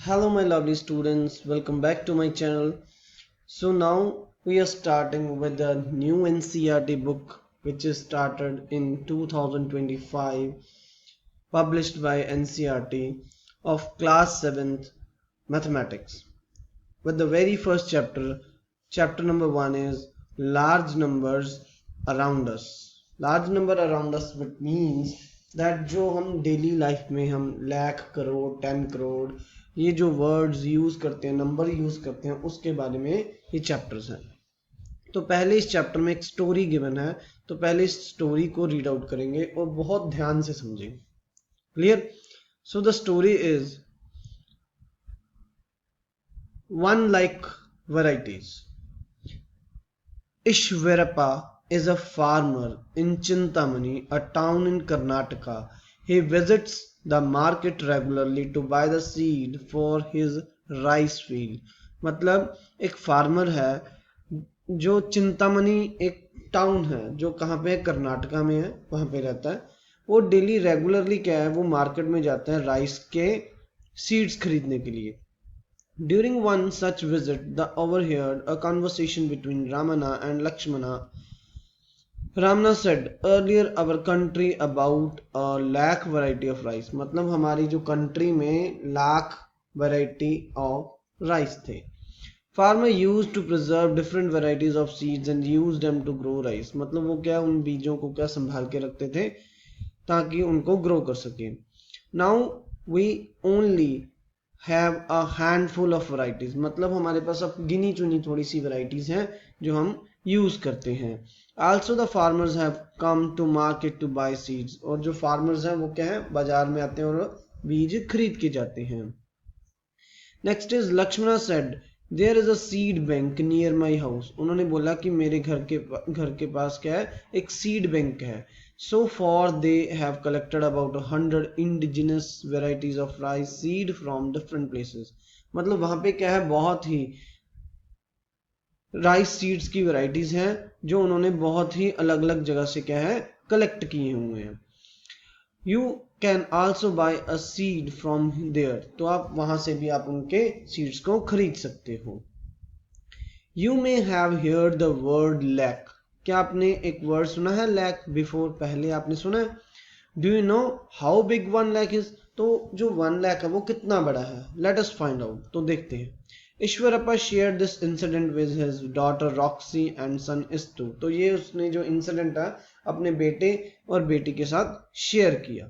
Hello my lovely students, welcome back to my channel. So now we are starting with the new NCERT book which is started in 2025, published by NCERT of class 7th mathematics. With the very first chapter, chapter number 1 is large numbers around us. Large number around us which means that जो हम daily life में हम लाख करोड़ 10 करोड़ ये जो words use करते हैं, number use करते हैं, उसके बारे में ये चैप्टर्स हैं. तो पहले इस चैप्टर में एक स्टोरी गिवन है, तो पहले इस स्टोरी को रीड आउट करेंगे और बहुत ध्यान से समझेंगे. Clear? So the story is one lakh varieties. Ishwarappa is a farmer in Chintamani, a town in Karnataka. He visits the market regularly to buy the seed for his rice field. मतलब एक farmer है जो चिंतामणि एक town है जो कहाँ पे है, कर्नाटका में है, वहाँ पे रहता है. वो डेली रेगुलरली क्या है, वो मार्केट में जाता है राइस के सीड्स खरीदने के लिए. During one such visit, they overheard a conversation between Ramana and Lakshmana. Ramana said, earlier our country about a lakh variety of rice. मतलब हमारी जो कंट्री में लाख variety of rice थे. Farmer used to preserve different varieties of seeds and use them to grow rice. मतलब वो क्या उन बीजों को क्या संभाल के रखते थे ताकि उनको ग्रो कर सके. Now we only have a handful of varieties. मतलब हमारे पास अब गिनी चुनी थोड़ी सी वैरायटीज हैं जो हम यूज करते हैं. Also the farmers have come to market to buy seeds. और जो फार्मर्स हैं वो क्या है, बाजार में आते हैं और बीज खरीद के जाते हैं. Next is Lakshmana said there is a seed bank near my house. उन्होंने बोला कि मेरे घर के पास क्या है, एक सीड बैंक है. So far they have collected about 100 indigenous varieties of rice seed from different places. मतलब वहां पे क्या है, बहुत ही राइस सीड्स की वैरायटीज हैं जो उन्होंने बहुत ही अलग अलग जगह से क्या है कलेक्ट किए हुए हैं. You can also buy a seed from there. तो आप वहां से भी आप उनके सीड्स को खरीद सकते हो. You may have heard the word lakh. क्या आपने एक वर्ड सुना है लैक बिफोर, पहले आपने सुना है? Do you know how big 1 lakh is. तो जो 1 लाख है वो कितना बड़ा है, लेट अस फाइंड आउट. तो देखते हैं. Ishwarappa share this incident with his daughter Roxy and son Istu. तो ये उसने जो इंसिडेंट है अपने बेटे और बेटी के साथ शेयर किया.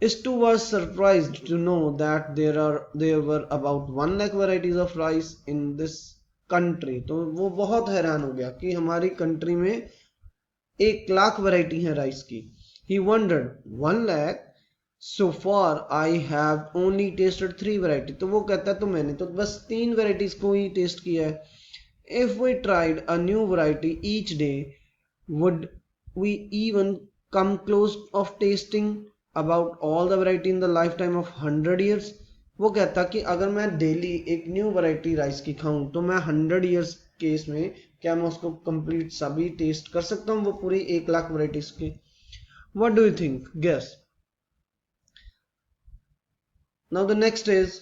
इस्तु was surprised to know that there were about 1 lakh varieties of rice in this country. तो वो बहुत हैरान हो गया कि हमारी कंट्री में 1 लाख वैरायटी है राइस की. He wondered 1 lakh, so far I have only tasted 3 variety. तो वो कहता है तो मैंने तो बस 3 वैरायटीज को ही टेस्ट किया है. If we tried a new variety each day would we even come close of tasting about all the variety in the life time of 100 years. वो कहता कि अगर मैं डेली एक न्यू वैरायटी राइस की खाऊं तो मैं 100 years केस में क्या मैं उसको कंप्लीट सभी टेस्ट कर सकता हूं, वो पूरी 1 लाख वैरायटीज की. What do you think, guess. Now the next is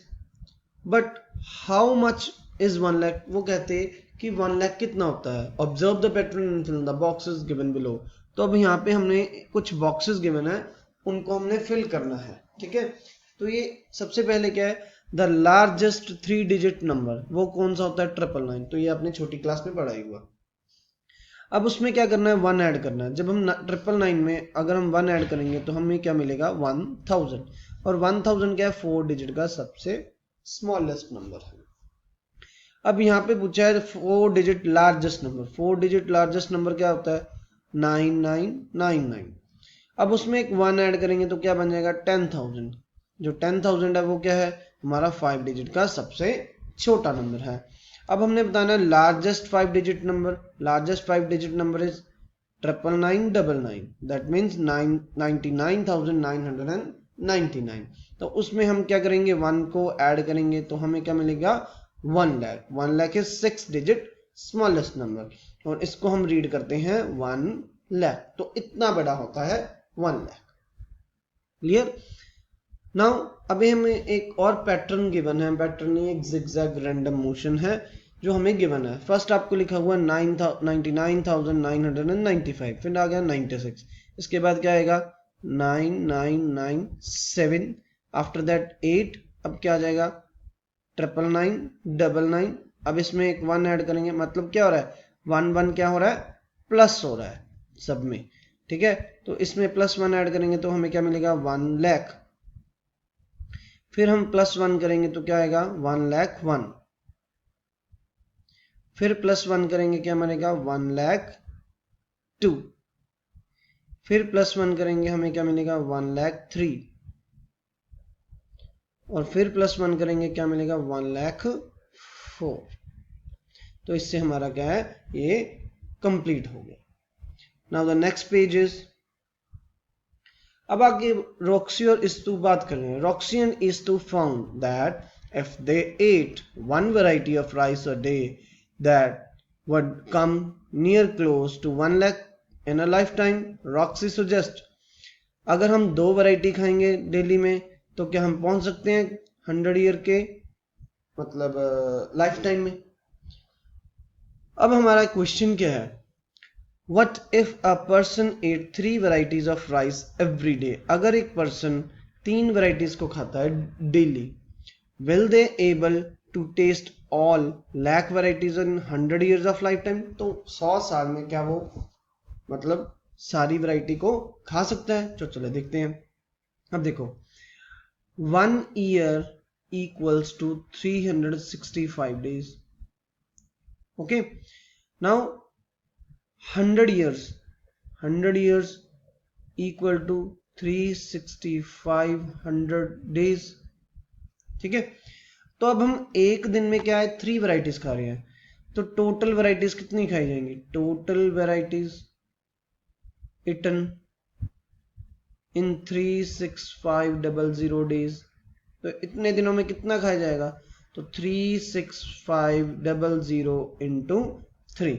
but how much is 1 lakh. वो कहते कि 1 लाख कितना होता है. Observe the pattern and fill the boxes given below. तो अब यहाँ पे हमने कुछ बॉक्सेस गिवन है, उनको हमने फिल करना है. ठीक है, तो ये सबसे पहले क्या है, द लार्जेस्ट 3 digit नंबर, वो कौन सा होता है, 999. तो ये आपने छोटी क्लास में पढ़ाई हुआ. अब उसमें क्या करना है, 1 ऐड करना है. जब हम 999 में अगर हम 1 ऐड करेंगे तो हमें क्या मिलेगा, 1000. और 1000 क्या है, 4 digit का सबसे स्मॉलेस्ट नंबर है. अब यहाँ पे पूछा है 4 digit largest number. 4 digit largest number क्या होता है, 9999. अब उसमें एक 1 ऐड करेंगे तो क्या बन जाएगा, 10,000. जो 10,000 है वो क्या है, हमारा 5 digit का सबसे छोटा नंबर है. अब हमने बताना है largest 5 digit number. Largest 5 digit number is 99999. That means 99,999. तो उसमें हम क्या करेंगे, 1 को ऐड करेंगे तो हमें क्या मिलेगा, 1 lakh. 1 lakh is 6 digit smallest number और इसको हम रीड करते हैं 1 लाख. तो इतना बड़ा होता है 1 लाख. क्लियर. नाउ अभी हमें एक और पैटर्न गिवन है, पैटर्न एक जिगजैग रैंडम मोशन है जो हमें गिवन है। फर्स्ट आपको लिखा हुआ 99,995, फिर आ गया 96, इसके बाद क्या आएगा 9997, आफ्टर दैट 8, अब क्या आ जाएगा 999, अब इसमें एक 1 ऐड करेंगे, मतलब क्या हो रहा है 1 क्या हो रहा है प्लस हो रहा है सब में, ठीक है। तो इसमें +1 ऐड करेंगे तो हमें क्या मिलेगा 1 लाख, फिर हम +1 करेंगे तो क्या आएगा 1,01,000, फिर +1 करेंगे क्या मिलेगा 1,02,000, फिर +1 करेंगे हमें क्या मिलेगा 1,03,000, और फिर +1 करेंगे क्या मिलेगा 1,04,000। तो इससे हमारा क्या है ये कंप्लीट हो गया। Now the next page is, अब आगे रॉक्सी और इस्तू बात कर रहे हैं। Roxy and Istu found that if they ate one variety of rice a day that would come near close to 1 lakh in a lifetime. Roxy suggest अगर हम 2 variety खाएंगे डेली में तो क्या हम पहुंच सकते हैं 100 ईयर के मतलब लाइफ टाइम में। अब हमारा क्वेश्चन क्या है, What if a person ate 3 varieties of rice every day? अगर एक पर्सन 3 वैरायटीज को खाता है daily, will they able to taste all lakh varieties in 100 years of lifetime? तो 100 साल में क्या वो मतलब सारी वैरायटी को खा सकता है? तो चलो देखते हैं। अब देखो 1 year equals to 365 days. Okay, now 100 years equal to 365 days, ठीक है। तो अब हम एक दिन में क्या है 3 वैरायटीज खा रहे हैं, तो टोटल वैरायटीज कितनी खाई जाएंगी, टोटल वैरायटीज इटन इन 36500 डेज, तो इतने दिनों में कितना खाया जाएगा, तो 36500 इंटू 3,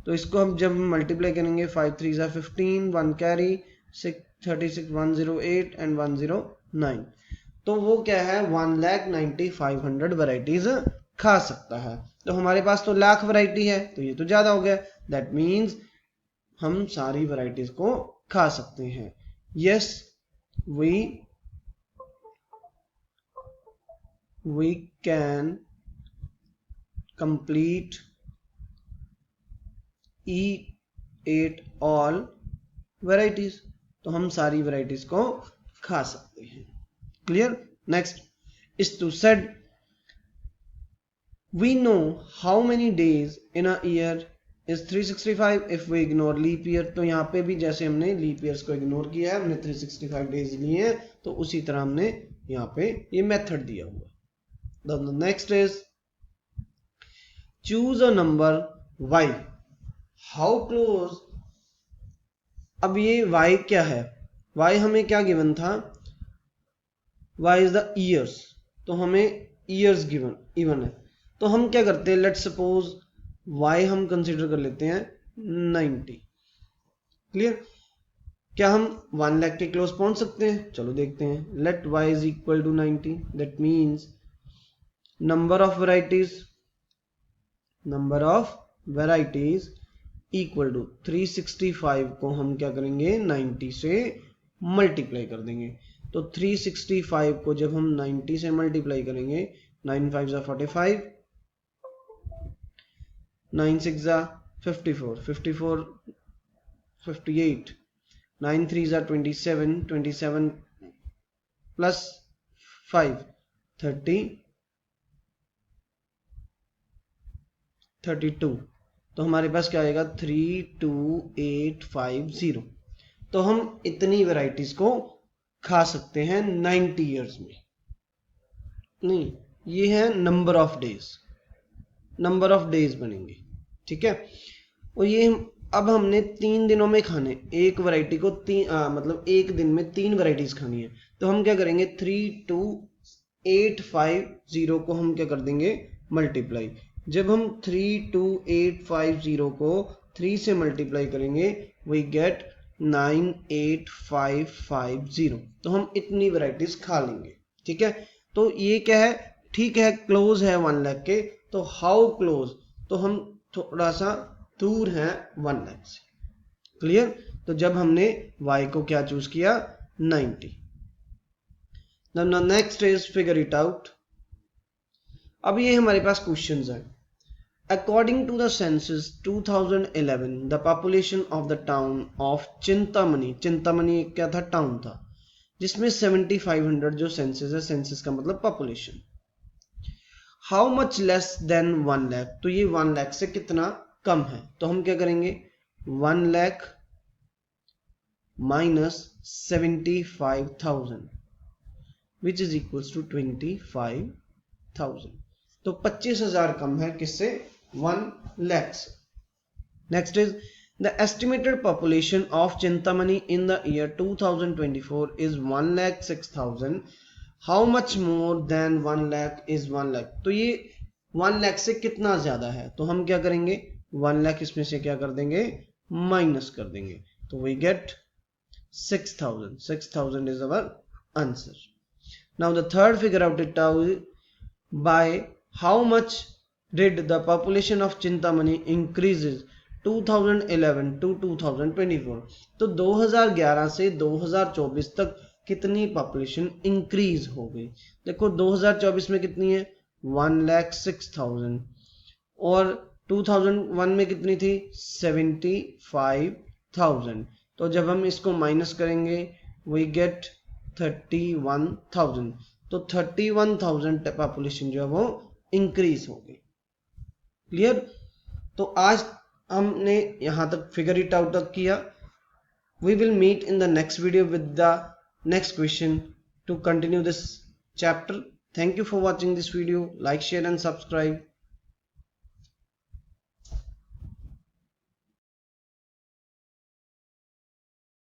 तो इसको हम जब मल्टीप्लाई करेंगे 5 3 15, 1 कैरी 36 108 एंड 109, तो वो क्या है 1,95,500 वैरायटीज खा सकता है। तो हमारे पास तो लाख वैरायटी है तो ये तो ज्यादा हो गया, दैट मीन्स हम सारी वैरायटीज को खा सकते हैं। Yes we can complete eat all varieties, तो हम सारी वैरायटीज को खा सकते हैं। Clear. Next Istu said we know how many days in a year is 365 if we ignore leap year। तो यहाँ पे भी जैसे हमने लीप ईयर्स को इग्नोर किया है, हमने 365 डेज लिए हैं, तो उसी तरह हमने यहाँ पे ये मेथड दिया हुआ। The next is choose a number y, how close। अब ये y क्या है, y हमें क्या गिवन था, y is the years, तो हमें years गिवन है, तो हम क्या करते हैं, लेट्स सपोज y हम कंसीडर कर लेते हैं 90। क्लियर। क्या हम 1 लाख के क्लोज पहुंच सकते हैं, चलो देखते हैं। Let y is equal to 90, that means number of varieties equal to 365 को हम क्या करेंगे 90 से मल्टीप्लाई कर देंगे। तो 365 को जब हम 90 से मल्टीप्लाई करेंगे, 9 5 45, 9 6 54, 54 58, 9 3 27, 27 प्लस 5 30 32, तो हमारे पास क्या आएगा 32850। तो हम इतनी वैरायटीज को खा सकते हैं 90 इयर्स में। नहीं, ये है नंबर ऑफ डेज बनेंगे, ठीक है। और ये अब हमने 3 दिनों में खाने, एक वैरायटी को मतलब एक दिन में 3 वैरायटीज खानी है, तो हम क्या करेंगे 32850 को हम क्या कर देंगे मल्टीप्लाई। जब हम 32850 को 3 से मल्टीप्लाई करेंगे वी गेट 98550। तो हम इतनी वैरायटीज खा लेंगे, ठीक है। तो ये क्या है, ठीक है, क्लोज है 1 लाख के, तो हाउ क्लोज, तो हम थोड़ा सा दूर हैं 1 लाख से, क्लियर। तो जब हमने y को क्या चूज किया, 90। Now next is figure it out। अब ये हमारे पास क्वेश्चंस हैं। According to the census 2011, the population of the town of Chintamani, Chintamani क्या था, टाउन था, जिसमें 7500 जो सेंसस है, सेंसस का मतलब population. How much less than 1 lakh, तो ये 1 लाख से कितना कम है, तो हम क्या करेंगे, 1 lakh minus 75,000 which is equals to 25,000। तो 25,000 कम है किससे, 1 लाख से। Next is the estimated population of Chintamani in the year 2024 is 1,06,000। How much more than 1 lakh is 1 lakh, तो ये 1 लाख से कितना ज्यादा है, तो हम क्या करेंगे, 1 लाख इसमें से क्या कर देंगे, माइनस कर देंगे, तो we get 6,000। 6,000 is our answer. Now the third figure out it out by how much did the population of Chintamani increases 2011 to 2024। तो 2011 से 2024 तक कितनी पॉपुलेशन इंक्रीज हो गई। देखो 2024 में कितनी है, 1,06,000, और 2001 में कितनी थी, 75,000। तो जब हम इसको माइनस करेंगे वी गेट 31,000। तो 31,000 पॉपुलेशन जो है वो इंक्रीज हो गई, क्लियर। तो आज हमने यहां तक फिगर इट आउट तक किया। We will meet in the next video with the next question to continue this chapter. Thank you for watching this video, like share and subscribe.